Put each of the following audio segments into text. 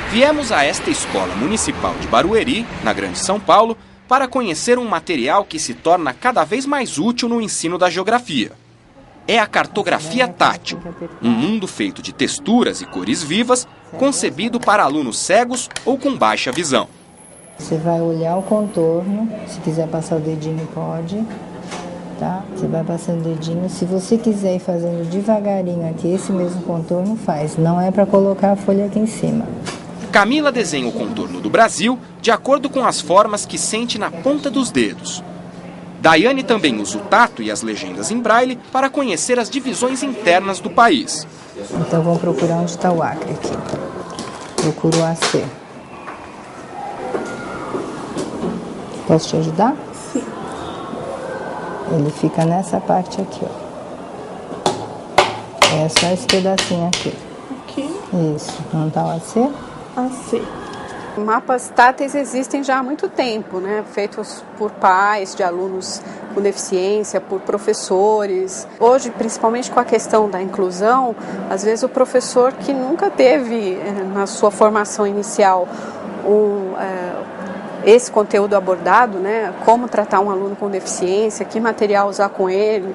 Viemos a esta escola municipal de Barueri, na Grande São Paulo, para conhecer um material que se torna cada vez mais útil no ensino da geografia. É a cartografia tátil, um mundo feito de texturas e cores vivas, concebido para alunos cegos ou com baixa visão. Você vai olhar o contorno, se quiser passar o dedinho pode, tá? Você vai passando o dedinho, se você quiser ir fazendo devagarinho aqui, esse mesmo contorno faz, não é para colocar a folha aqui em cima. Camila desenha o contorno do Brasil de acordo com as formas que sente na ponta dos dedos. Daiane também usa o tato e as legendas em braille para conhecer as divisões internas do país. Então vamos procurar onde está o Acre aqui. Procuro o AC. Posso te ajudar? Sim. Ele fica nessa parte aqui, ó. É só esse pedacinho aqui. Aqui. Isso. Não está o AC? AC. Mapas táteis existem já há muito tempo, né? Feitos por pais de alunos com deficiência, por professores. Hoje, principalmente com a questão da inclusão, às vezes o professor que nunca teve na sua formação inicial esse conteúdo abordado, né? Como tratar um aluno com deficiência, que material usar com ele,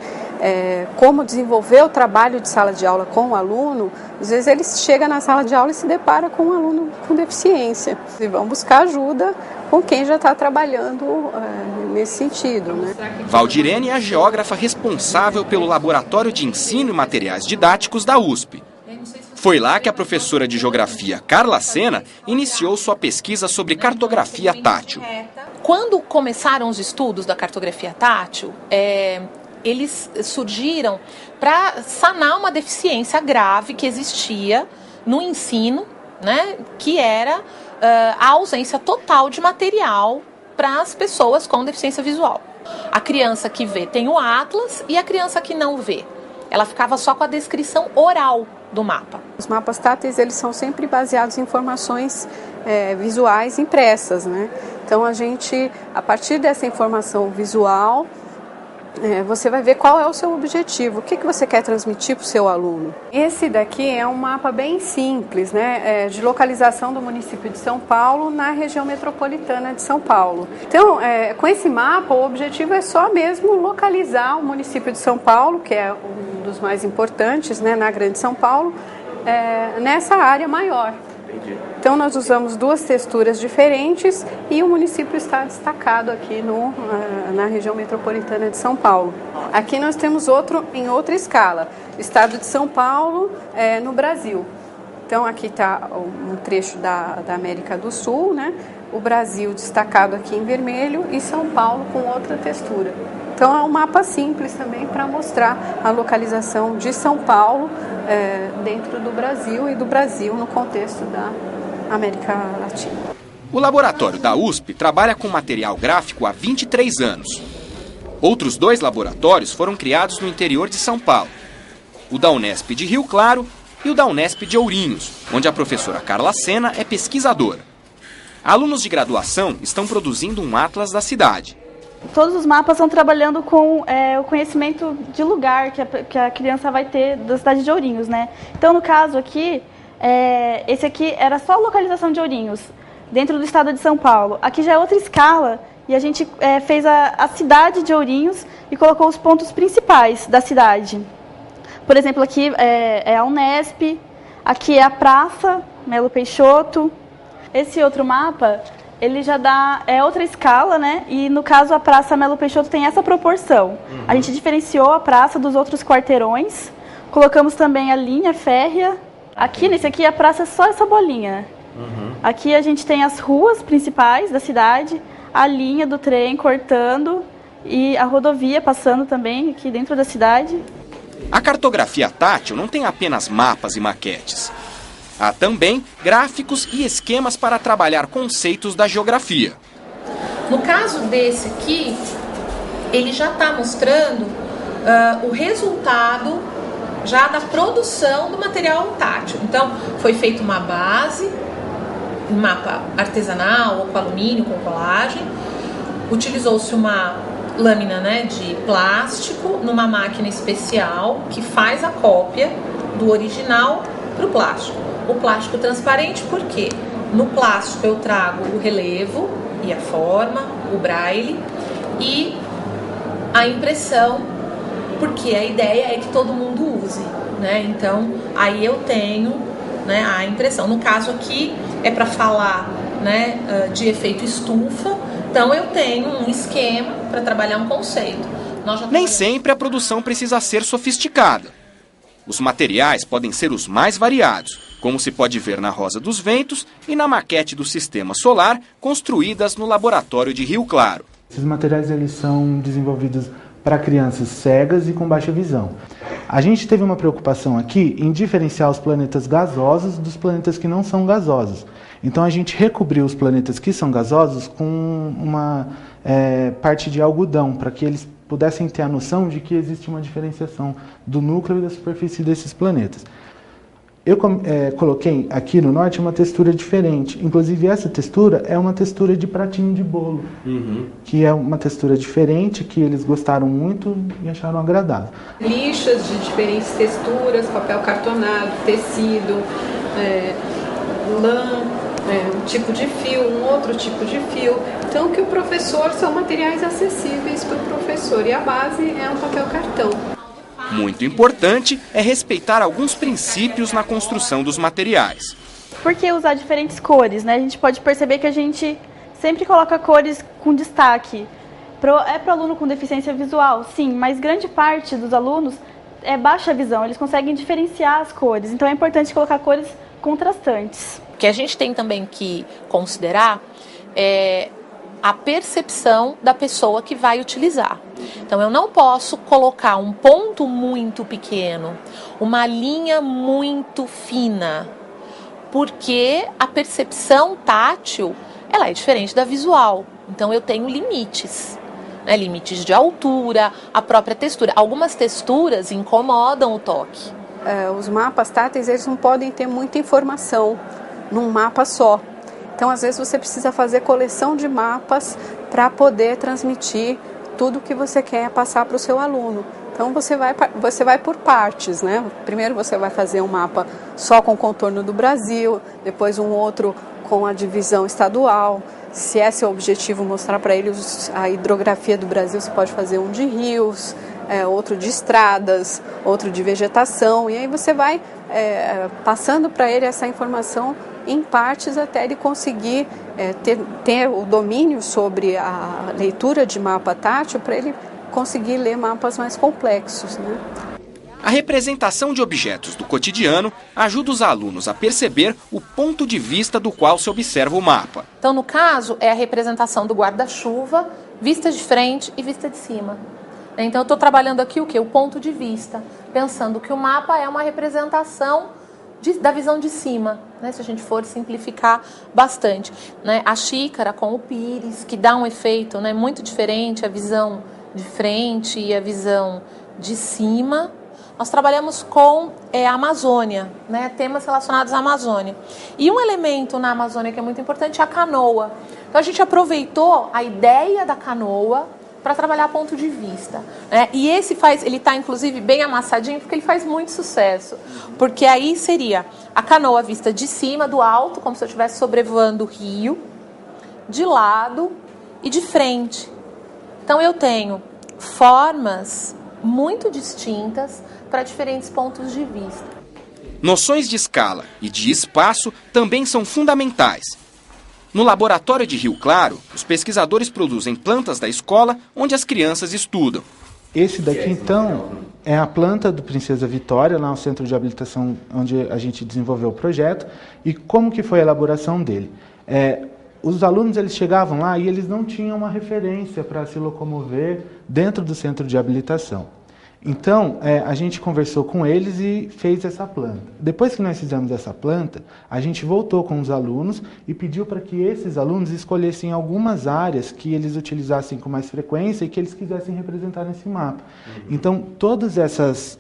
como desenvolver o trabalho de sala de aula com o aluno. Às vezes ele chega na sala de aula e se depara com um aluno com deficiência. E vão buscar ajuda com quem já está trabalhando nesse sentido, né? Valdirene é a geógrafa responsável pelo Laboratório de Ensino e Materiais Didáticos da USP. Foi lá que a professora de geografia Carla Sena iniciou sua pesquisa sobre cartografia tátil. Quando começaram os estudos da cartografia tátil, eles surgiram para sanar uma deficiência grave que existia no ensino, né, que era a ausência total de material para as pessoas com deficiência visual. A criança que vê tem o atlas e a criança que não vê, ela ficava só com a descrição oral do mapa. Os mapas táteis, eles são sempre baseados em informações visuais impressas, né? Então a gente, a partir dessa informação visual, você vai ver qual é o seu objetivo, o que você quer transmitir para o seu aluno. Esse daqui é um mapa bem simples, né, de localização do município de São Paulo na região metropolitana de São Paulo. Então, com esse mapa, o objetivo é só mesmo localizar o município de São Paulo, que é um dos mais importantes, né, na Grande São Paulo, nessa área maior. Então nós usamos duas texturas diferentes e o município está destacado aqui na região metropolitana de São Paulo. Aqui nós temos outro em outra escala, estado de São Paulo no Brasil. Então aqui está um trecho da América do Sul, né? O Brasil destacado aqui em vermelho e São Paulo com outra textura. Então é um mapa simples também para mostrar a localização de São Paulo dentro do Brasil e do Brasil no contexto da América Latina. O laboratório da USP trabalha com material gráfico há 23 anos. Outros 2 laboratórios foram criados no interior de São Paulo. O da Unesp de Rio Claro e o da Unesp de Ourinhos, onde a professora Carla Sena é pesquisadora. Alunos de graduação estão produzindo um atlas da cidade. Todos os mapas estão trabalhando com o conhecimento de lugar que a criança vai ter da cidade de Ourinhos, né? Então, no caso aqui, esse aqui era só a localização de Ourinhos, dentro do estado de São Paulo. Aqui já é outra escala e a gente fez a cidade de Ourinhos e colocou os pontos principais da cidade. Por exemplo, aqui é a Unesp, aqui é a Praça Melo Peixoto. Esse outro mapa, ele já dá outra escala, né? E no caso a Praça Melo Peixoto tem essa proporção. A gente diferenciou a praça dos outros quarteirões, colocamos também a linha férrea. Aqui, nesse aqui, a praça é só essa bolinha. Aqui a gente tem as ruas principais da cidade, a linha do trem cortando e a rodovia passando também aqui dentro da cidade. A cartografia tátil não tem apenas mapas e maquetes. Há também gráficos e esquemas para trabalhar conceitos da geografia. No caso desse aqui, ele já está mostrando o resultado já da produção do material tátil. Então, foi feita uma base, um mapa artesanal ou com alumínio, com colagem. Utilizou-se uma lâmina, né, de plástico numa máquina especial que faz a cópia do original para o plástico. O plástico transparente, por quê? No plástico eu trago o relevo e a forma, o braille e a impressão, porque a ideia é que todo mundo use, né? Então, aí eu tenho, né, a impressão. No caso aqui é para falar, né, de efeito estufa. Então eu tenho um esquema para trabalhar um conceito. Nem sempre a produção precisa ser sofisticada. Os materiais podem ser os mais variados, como se pode ver na Rosa dos Ventos e na maquete do Sistema Solar, construídas no laboratório de Rio Claro. Esses materiais eles são desenvolvidos para crianças cegas e com baixa visão. A gente teve uma preocupação aqui em diferenciar os planetas gasosos dos planetas que não são gasosos. Então a gente recobriu os planetas que são gasosos com uma parte de algodão, para que eles pudessem ter a noção de que existe uma diferenciação do núcleo e da superfície desses planetas. Eu coloquei aqui no norte uma textura diferente. Inclusive essa textura é uma textura de pratinho de bolo, que é uma textura diferente, que eles gostaram muito e acharam agradável. Lixas de diferentes texturas, papel cartonado, tecido, lã, um tipo de fio, um outro tipo de fio. Então, que o professor são materiais acessíveis para o professor e a base é um papel cartão. Muito importante é respeitar alguns princípios na construção dos materiais. Por que usar diferentes cores, né? A gente pode perceber que a gente sempre coloca cores com destaque. É para o aluno com deficiência visual, sim, mas grande parte dos alunos é baixa visão, eles conseguem diferenciar as cores. Então é importante colocar cores contrastantes. O que a gente tem também que considerar é a percepção da pessoa que vai utilizar. Então eu não posso colocar um ponto muito pequeno, uma linha muito fina, porque a percepção tátil ela é diferente da visual. Então eu tenho limites, né? Limites de altura, a própria textura. Algumas texturas incomodam o toque. Os mapas táteis eles não podem ter muita informação num mapa só. Então, às vezes, você precisa fazer coleção de mapas para poder transmitir tudo que você quer passar para o seu aluno. Então, você vai por partes, né? Primeiro você vai fazer um mapa só com o contorno do Brasil, depois um outro com a divisão estadual. Se é seu objetivo mostrar para eles a hidrografia do Brasil, você pode fazer um de rios, outro de estradas, outro de vegetação. E aí você vai passando para ele essa informação em partes até ele conseguir ter o domínio sobre a leitura de mapa tátil para ele conseguir ler mapas mais complexos, né? A representação de objetos do cotidiano ajuda os alunos a perceber o ponto de vista do qual se observa o mapa. Então, no caso, é a representação do guarda-chuva, vista de frente e vista de cima. Então, eu estou trabalhando aqui o quê? O ponto de vista, pensando que o mapa é uma representação da visão de cima, né? Se a gente for simplificar bastante, né? A xícara com o pires, que dá um efeito, né, muito diferente, a visão de frente e a visão de cima. Nós trabalhamos com a Amazônia, né, temas relacionados à Amazônia. E um elemento na Amazônia que é muito importante é a canoa. Então a gente aproveitou a ideia da canoa para trabalhar ponto de vista, né? E ele está inclusive bem amassadinho porque ele faz muito sucesso, porque aí seria a canoa vista de cima, do alto, como se eu estivesse sobrevoando o rio, de lado e de frente. Então eu tenho formas muito distintas para diferentes pontos de vista. Noções de escala e de espaço também são fundamentais. No laboratório de Rio Claro, os pesquisadores produzem plantas da escola onde as crianças estudam. Esse daqui, então, é a planta do Princesa Vitória, lá no centro de habilitação onde a gente desenvolveu o projeto. E como que foi a elaboração dele? Os alunos eles chegavam lá e eles não tinham uma referência para se locomover dentro do centro de habilitação. Então, a gente conversou com eles e fez essa planta. Depois que nós fizemos essa planta, a gente voltou com os alunos e pediu para que esses alunos escolhessem algumas áreas que eles utilizassem com mais frequência e que eles quisessem representar nesse mapa. Então, todas essas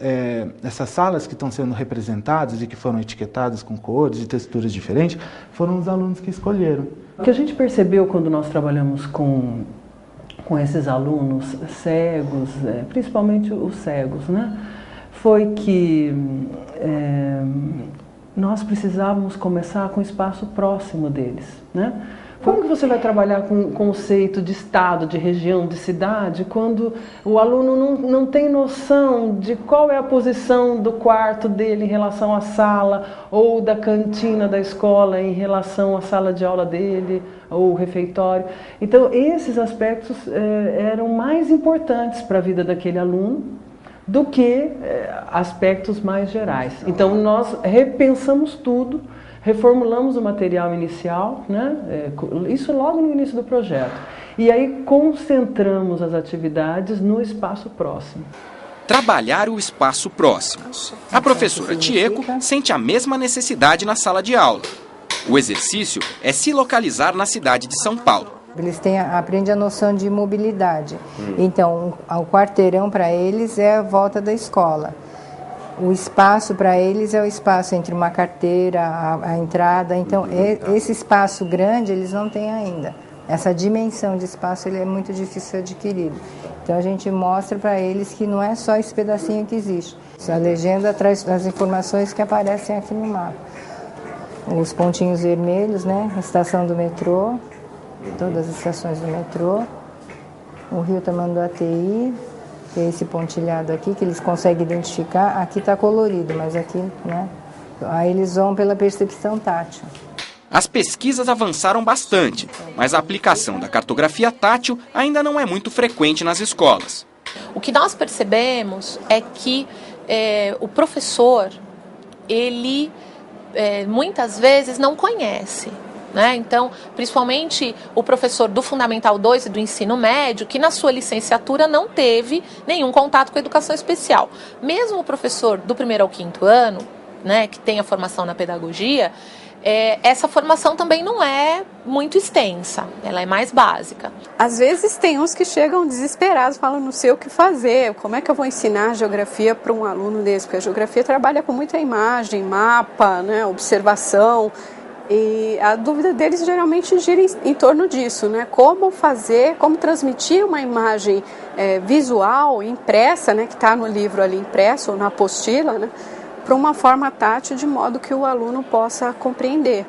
salas que estão sendo representadas e que foram etiquetadas com cores e texturas diferentes, foram os alunos que escolheram. O que a gente percebeu quando nós trabalhamos com esses alunos cegos, principalmente os cegos, né, foi que nós precisávamos começar com o espaço próximo deles, né? Como que você vai trabalhar com o conceito de estado, de região, de cidade, quando o aluno não tem noção de qual é a posição do quarto dele em relação à sala, ou da cantina da escola em relação à sala de aula dele, ou o refeitório? Então, esses aspectos eram mais importantes para a vida daquele aluno do que aspectos mais gerais. Então, nós repensamos tudo, reformulamos o material inicial, né? Isso logo no início do projeto. E aí concentramos as atividades no espaço próximo. Trabalhar o espaço próximo. A professora Tieco sente a mesma necessidade na sala de aula. O exercício é se localizar na cidade de São Paulo. Eles aprendem a noção de mobilidade. Então, o quarteirão para eles é a volta da escola. O espaço para eles é o espaço entre uma carteira, a entrada. Então, esse espaço grande eles não têm ainda. Essa dimensão de espaço ele é muito difícil adquirido. Então, a gente mostra para eles que não é só esse pedacinho que existe. A legenda traz as informações que aparecem aqui no mapa. Os pontinhos vermelhos, né? A estação do metrô, todas as estações do metrô. O Rio Tamanduá ATI. Tem esse pontilhado aqui que eles conseguem identificar. Aqui está colorido, mas aqui, né? Aí eles vão pela percepção tátil. As pesquisas avançaram bastante, mas a aplicação da cartografia tátil ainda não é muito frequente nas escolas. O que nós percebemos é que o professor, ele muitas vezes não conhece. Né? Então, principalmente o professor do Fundamental 2 e do ensino médio, que na sua licenciatura não teve nenhum contato com a educação especial. Mesmo o professor do 1º ao 5º ano, né, que tem a formação na pedagogia, essa formação também não é muito extensa, ela é mais básica. Às vezes tem uns que chegam desesperados, falam, não sei o que fazer, como é que eu vou ensinar geografia para um aluno desse? Porque a geografia trabalha com muita imagem, mapa, né, observação. E a dúvida deles geralmente gira em torno disso, né? Como fazer, como transmitir uma imagem visual, impressa, né? Que está no livro ali impresso, ou na apostila, né? Para uma forma tátil, de modo que o aluno possa compreender.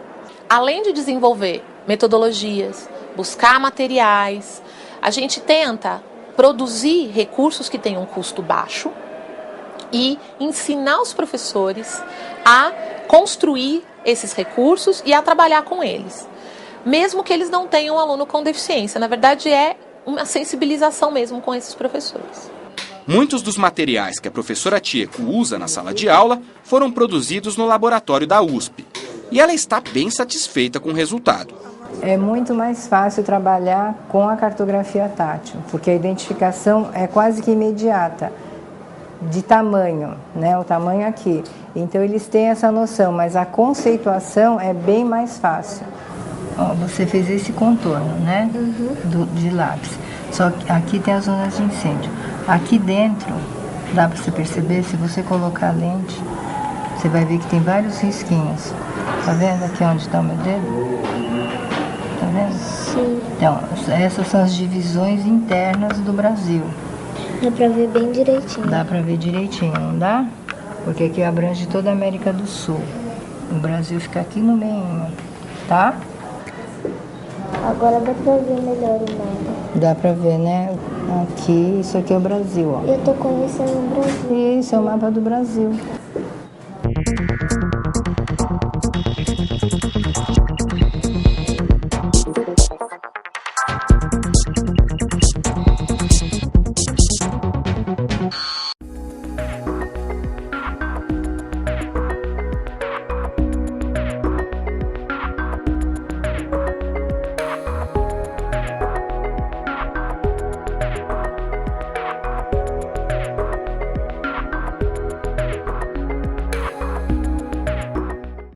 Além de desenvolver metodologias, buscar materiais, a gente tenta produzir recursos que tenham um custo baixo e ensinar os professores a construir esses recursos e a trabalhar com eles, mesmo que eles não tenham um aluno com deficiência. Na verdade, é uma sensibilização mesmo com esses professores. Muitos dos materiais que a professora Tieco usa na sala de aula foram produzidos no laboratório da USP. E ela está bem satisfeita com o resultado. É muito mais fácil trabalhar com a cartografia tátil, porque a identificação é quase que imediata, de tamanho, né? O tamanho aqui. Então, eles têm essa noção, mas a conceituação é bem mais fácil. Ó, você fez esse contorno, né? De lápis. Só que aqui tem as zonas de incêndio. Aqui dentro, dá para você perceber, se você colocar a lente, você vai ver que tem vários risquinhos. Tá vendo aqui onde está o meu dedo? Tá vendo? Sim. Então, essas são as divisões internas do Brasil. Dá pra ver bem direitinho. Dá pra ver direitinho, não dá? Porque aqui abrange toda a América do Sul. O Brasil fica aqui no meio, tá? Agora dá pra ver melhor o mapa. Dá pra ver, né? Aqui, isso aqui é o Brasil, ó. Eu tô conhecendo o Brasil. Isso, é o mapa do Brasil.